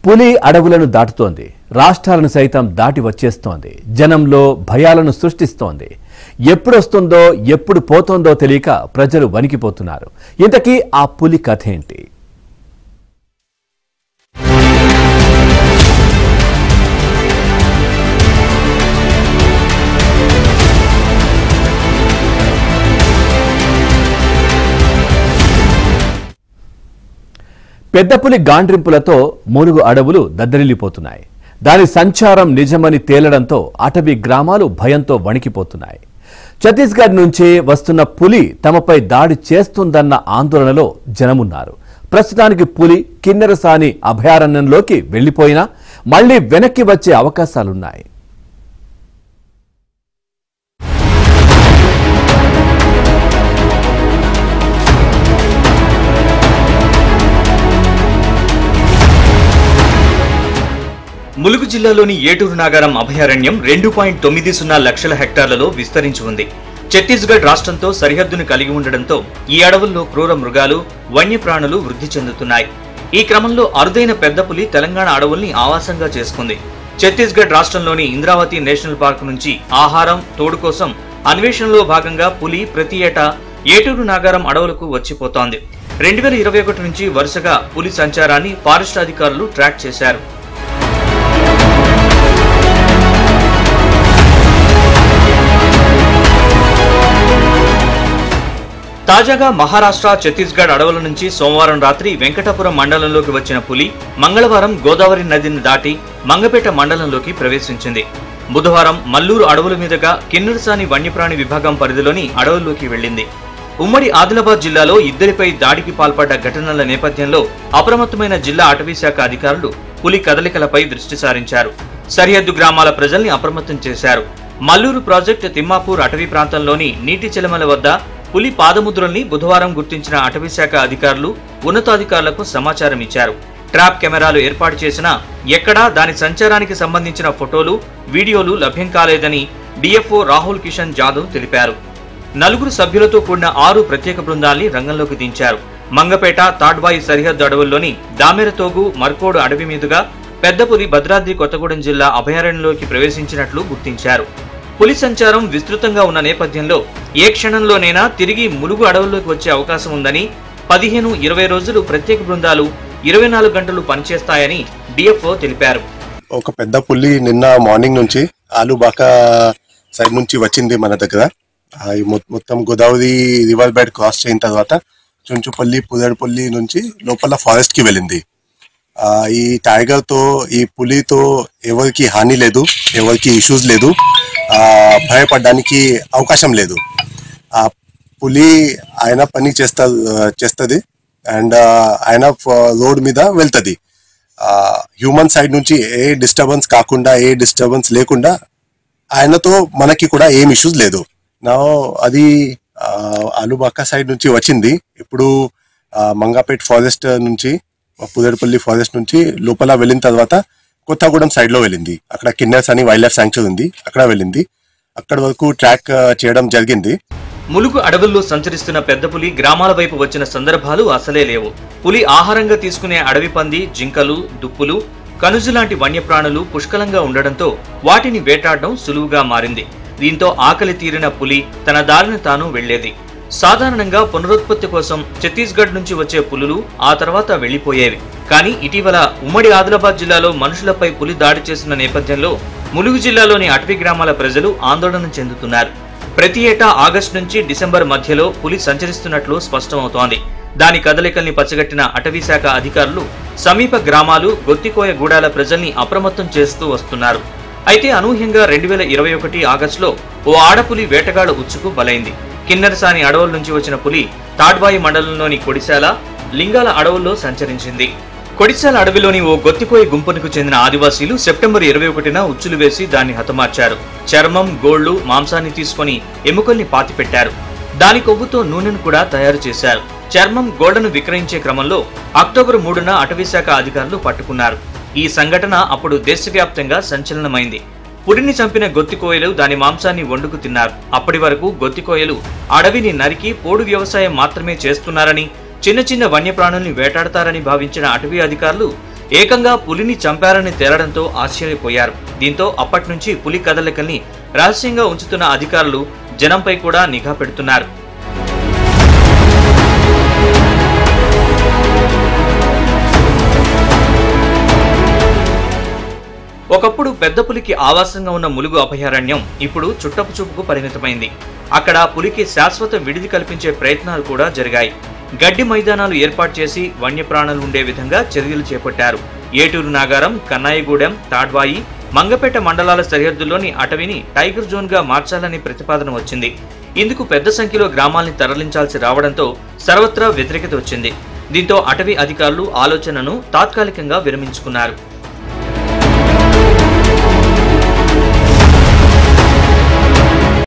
పులి అడవులను దాటుతోంది. రాష్ట్రాలను సైతం దాటి వచ్చేస్తోంది. జనంలో భయాలను సృష్టిస్తోంది. ఎప్పుడొస్తుందో ఎప్పుడు పోతుందో తెలియక ప్రజలు వణికిపోతున్నారు. ఇంతకీ ఆ పులి కథ ఏంటి? పెద్దపులి గాండ్రింపులతో ములుగు అడవులు దద్దరిల్లిపోతున్నాయి. దాని సంచారం నిజమని తేలడంతో అటవీ గ్రామాలు భయంతో వణికిపోతున్నాయి. ఛత్తీస్గఢ్ నుంచి వస్తున్న పులి తమపై దాడి చేస్తుందన్న ఆందోళనలో జనమున్నారు. ప్రస్తుతానికి పులి కిన్నెరసాని అభయారణ్యంలోకి వెళ్లిపోయినా మళ్లీ వెనక్కి వచ్చే అవకాశాలున్నాయి. ములుగు జిల్లాలోని ఏటూరు నాగారం అభయారణ్యం 2.90 లక్షల హెక్టార్లలో విస్తరించి ఉంది. ఛత్తీస్గఢ్ రాష్ట్రంతో సరిహద్దును కలిగి ఉండడంతో ఈ అడవుల్లో క్రూర మృగాలు, వన్యప్రాణులు వృద్ధి చెందుతున్నాయి. ఈ క్రమంలో అరుదైన పెద్ద పులి తెలంగాణ అడవుల్ని ఆవాసంగా చేసుకుంది. ఛత్తీస్గఢ్ రాష్ట్రంలోని ఇంద్రావతి నేషనల్ పార్క్ నుంచి ఆహారం, తోడు కోసం అన్వేషణలో భాగంగా పులి ప్రతి ఏటా ఏటూరు నాగారం అడవులకు వచ్చిపోతోంది. 2021 నుంచి వరుసగా పులి సంచారాన్ని ఫారెస్ట్ అధికారులు ట్రాక్ చేశారు. తాజాగా మహారాష్ట్ర, ఛత్తీస్గఢ్ అడవుల నుంచి సోమవారం రాత్రి వెంకటాపురం మండలంలోకి వచ్చిన పులి మంగళవారం గోదావరి నదిని దాటి మంగపేట మండలంలోకి ప్రవేశించింది. బుధవారం మల్లూరు అడవుల మీదుగా కిన్నెరసాని వన్యప్రాణి విభాగం పరిధిలోని అడవుల్లోకి వెళ్లింది. ఉమ్మడి ఆదిలాబాద్ జిల్లాలో ఇద్దరిపై దాడికి పాల్పడ్డ ఘటనల నేపథ్యంలో అప్రమత్తమైన జిల్లా అటవీ శాఖ అధికారులు పులి కదలికలపై దృష్టి సారించారు. సరిహద్దు గ్రామాల ప్రజల్ని అప్రమత్తం చేశారు. మల్లూరు ప్రాజెక్టు తిమ్మాపూర్ అటవీ ప్రాంతంలోని నీటి చెలమల వద్ద పులి పాదముద్రల్ని బుధవారం గుర్తించిన అటవీ శాఖ అధికారులు ఉన్నతాధికారులకు సమాచారం ఇచ్చారు. ట్రాప్ కెమెరాలు ఏర్పాటు చేసినా ఎక్కడా దాని సంచారానికి సంబంధించిన ఫోటోలు, వీడియోలు లభ్యం కాలేదని డిఎఫ్ఓ రాహుల్ కిషన్ జాదవ్ తెలిపారు. 4 సభ్యులతో కూడిన 6 ప్రత్యేక బృందాల్ని రంగంలోకి దించారు. మంగపేట, తాడ్వాయి సరిహద్దు అడవుల్లోని దామెరతోగు, మర్కోడు అడవి మీదుగా పెద్ద పులి భద్రాద్రి కొత్తగూడెం జిల్లా అభయారణ్యంలోకి ప్రవేశించినట్లు గుర్తించారు. పులి సంచారం విస్తృతంగా ఉన్న నేపథ్యంలో ఏ క్షణంలోనైనా తిరిగి ములుగు అడవుల్లోకి వచ్చే అవకాశం ఉందని 15-20 రోజులు ప్రత్యేక బృందాలు 24 గంటలు పనిచేస్తాయని డిఎఫ్ఓ తెలిపారు. ఒక పెద్ద పులి నిన్న మార్నింగ్ నుంచి ఆలుబాక సైడ్ నుంచి వచ్చింది మన దగ్గర. మొత్తం గోదావరి రివర్ బెడ్ క్రాస్ అయిన తర్వాత చుంచుపల్లి, పుదర్పల్లి నుంచి లోపల ఫారెస్ట్ కి వెళ్ళింది. ఈ టైగర్ తో, ఈ పులితో ఎవరికి హాని లేదు, ఎవరికి ఇష్యూస్ లేదు, భయపడడానికి అవకాశం లేదు. ఆ పులి ఆయన పని చేస్తుంది అండ్ ఆయన రోడ్ మీద వెళ్తుంది. హ్యూమన్ సైడ్ నుంచి ఏ డిస్టర్బెన్స్ కాకుండా, ఏ డిస్టర్బెన్స్ లేకుండా ఆయనతో మనకి కూడా ఏం ఇష్యూస్ లేదు. నా అది ఆలుబాక సైడ్ నుంచి వచ్చింది. ఇప్పుడు మంగాపేట్ ఫారెస్ట్ నుంచి, పుదర్పల్లి ఫారెస్ట్ నుంచి లోపల వెళ్ళిన తర్వాత కొత్తగూడెం సైడ్ లో వెళ్ళింది. అక్కడ కిన్నెరసాని వైల్డ్ లైఫ్ శాంక్చురీ ఉంది, అక్కడ వెళ్ళింది. అక్కడ వరకు ట్రాక్ చేయడం జరిగింది. ములుగు అడవుల్లో సంచరిస్తున్న పెద్ద పులి గ్రామాల వైపు వచ్చిన సందర్భాలు అసలే లేవు. పులి ఆహారంగా తీసుకునే అడవి పంది, జింకలు, దుప్పులు, కనుజు లాంటి వన్యప్రాణులు పుష్కలంగా ఉండడంతో వాటిని వేటాడడం సులువుగా మారింది. దీంతో ఆకలి తీరిన పులి తన దారిని తాను వెళ్లేది. సాధారణంగా పునరుత్పత్తి కోసం ఛత్తీస్గఢ్ నుంచి వచ్చే పులులు ఆ తర్వాత వెళ్లిపోయేవి. కానీ ఇటీవల ఉమ్మడి ఆదిలాబాద్ జిల్లాలో మనుషులపై పులి దాడి చేసిన నేపథ్యంలో ములుగు జిల్లాలోని అటవీ గ్రామాల ప్రజలు ఆందోళన చెందుతున్నారు. ప్రతి ఏటా ఆగస్టు నుంచి డిసెంబర్ మధ్యలో పులి సంచరిస్తున్నట్లు స్పష్టమవుతోంది. దాని కదలికల్ని పచ్చగట్టిన అటవీ శాఖ అధికారులు సమీప గ్రామాలు, గొత్తికోయ గూడాల ప్రజల్ని అప్రమత్తం చేస్తూ వస్తున్నారు. అయితే అనూహ్యంగా 2021 ఆగస్టులో ఓ ఆడపులి వేటగాళ్ల ఉచ్చుకు బలైంది. కిన్నెరసాని అడవుల నుంచి వచ్చిన పులి తాడ్వాయి మండలంలోని కొడిశాల, లింగాల అడవుల్లో సంచరించింది. కొడిశాల అడవిలోని ఓ గొత్తికోయ గుంపునకు చెందిన ఆదివాసీలు సెప్టెంబర్ 21న ఉచ్చులు వేసి దాన్ని హతమార్చారు. చర్మం, గోళ్లు, మాంసాన్ని తీసుకుని ఎముకల్ని పాతిపెట్టారు. దాని కొవ్వుతో నూనెను కూడా తయారు చేశారు. చర్మం, గోళ్లను విక్రయించే క్రమంలో అక్టోబర్ 3న అటవీ శాఖ అధికారులు పట్టుకున్నారు. ఈ సంఘటన అప్పుడు దేశవ్యాప్తంగా సంచలనమైంది. పులిని చంపిన గొత్తికోయలు దాని మాంసాన్ని వండుకు తిన్నారు. అప్పటి వరకు గొత్తికోయలు అడవిని నరికి పోడు వ్యవసాయం మాత్రమే చేస్తున్నారని, చిన్న చిన్న వన్యప్రాణుల్ని వేటాడతారని భావించిన అటవీ అధికారులు ఏకంగా పులిని చంపారని తేలడంతో ఆశ్చర్యపోయారు. దీంతో అప్పటి నుంచి పులి కదలికల్ని రహస్యంగా ఉంచుతున్న అధికారులు జనంపై కూడా నిఘా పెడుతున్నారు. ఒకప్పుడు పెద్ద పులికి ఆవాసంగా ఉన్న ములుగు అభయారణ్యం ఇప్పుడు చుట్టపు చూపుకు పరిమితమైంది. అక్కడ పులికి శాశ్వత విడిది కల్పించే ప్రయత్నాలు కూడా జరిగాయి. గడ్డి మైదానాలు ఏర్పాటు చేసి వన్యప్రాణులు ఉండే విధంగా చర్యలు చేపట్టారు. ఏటూరు నాగారం, కన్నాయిగూడెం, తాడ్వాయి, మంగపేట మండలాల సరిహద్దుల్లోని అటవీని టైగర్ జోన్ గా మార్చాలని ప్రతిపాదన వచ్చింది. ఇందుకు పెద్ద సంఖ్యలో గ్రామాల్ని తరలించాల్సి రావడంతో సర్వత్రా వ్యతిరేకత వచ్చింది. దీంతో అటవీ అధికారులు ఆలోచనను తాత్కాలికంగా విరమించుకున్నారు.